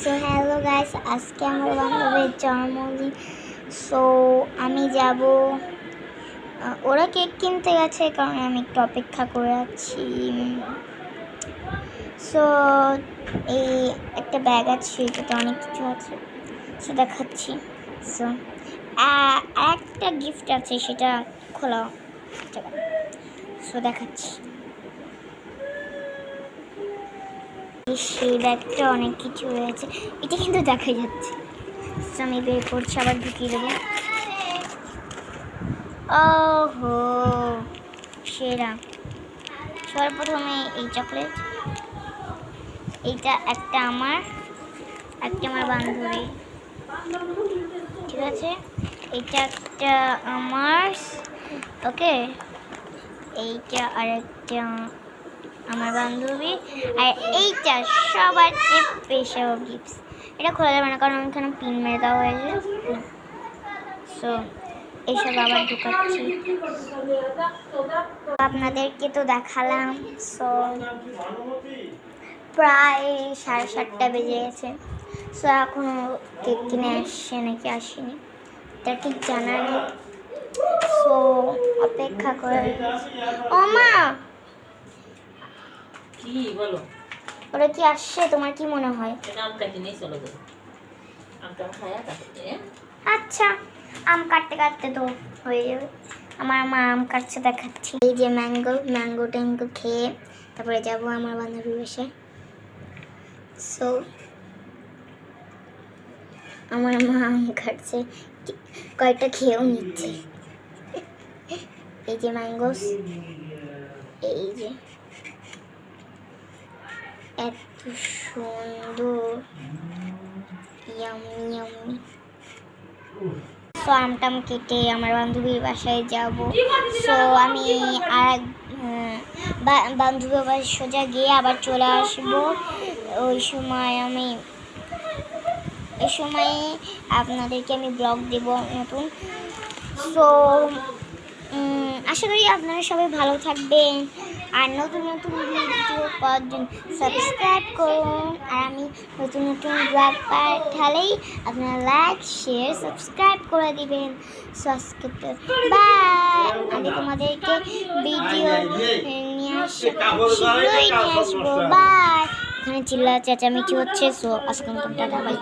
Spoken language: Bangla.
সো হ্যালো গাইস, আজকে আমার বান্ধবীর জন্মদিন। সো আমি যাব, ওরা কেক কিনতে গেছে কারণ আমি একটু অপেক্ষা করে আছি। সো এই একটা ব্যাগ আছে, এটাতে অনেক কিছু আছে, সো দেখাচ্ছি। সো একটা গিফট আছে, সেটা খোলা, সো দেখাচ্ছি। সেই ব্যাগটা অনেক কিছু রয়েছে, এটা কিন্তু দেখা যাচ্ছে। আমি বের করছি, আবার ঢুকিয়ে দেবো। ওহো, সেরা। সর্বপ্রথমে এই চকলেট, এইটা একটা আমার বান্ধবী, ঠিক আছে। এইটা একটা আমার, ওকে। এইটা আরেকটা আমার বান্ধবী, আর এইটা সবার চেয়ে স্পেশাল গিফট। এটা খোলা যাবে না কারণ এখানে পিন মেরে দেওয়া হয়েছে। সো এইসব আবার ঢুকাচ্ছি, আপনাদেরকে তো দেখালাম। সো প্রায় 7:30 বেজে গেছে। সো এখনো কেক কিনে আসছে নাকি আসেনি এটা ঠিক জানা নেই। সো অপেক্ষা করে। ও মা, কি বলো? ওরা কি আসছে তোমার কি মনে হয়? আম কাটি নেই, চলো যাই। আমটা খায়া কাটতে। আচ্ছা, আম কাটতে কাটতে তো হয়ে যাবে। আমার মা আম কাটছে, দেখাচ্ছি। এই যে ম্যাঙ্গো ট্যাঙ্গো খেয়ে তারপরে যাব আমার বান্ধবী বসে। সো আমার মা আম কাটছে, কয়েকটা খেয়েও নিচ্ছে। এই যে ম্যাঙ্গোস, এই যে এত সুন্দর, ইয়াম্মি ইয়াম্মি। সো আমটাম কেটে আমার বান্ধবীর বাসায় যাব। সো আমি আর বান্ধবীর বাসায় সোজা গিয়ে আবার চলে আসবো। ওই সময় আপনাদেরকে আমি ব্লগ দেব নতুন। সো আশা করি আপনারা সবাই ভালো থাকবেন, আর নতুন নতুন ভিডিও পাওয়ার জন্য সাবস্ক্রাইব করুন। আর আমি নতুন নতুন ব্লগ পাঠালেই আপনারা লাইক শেয়ার সাবস্ক্রাইব করে দিবেন। সো আজকে বাই, আমি তোমাদেরকে ভিডিও নিয়ে শীঘ্রই নিয়ে আসবো। বাই। এখানে চিল্লা চেঁচামেচি হচ্ছে। সো আজকে টাটা, বাই।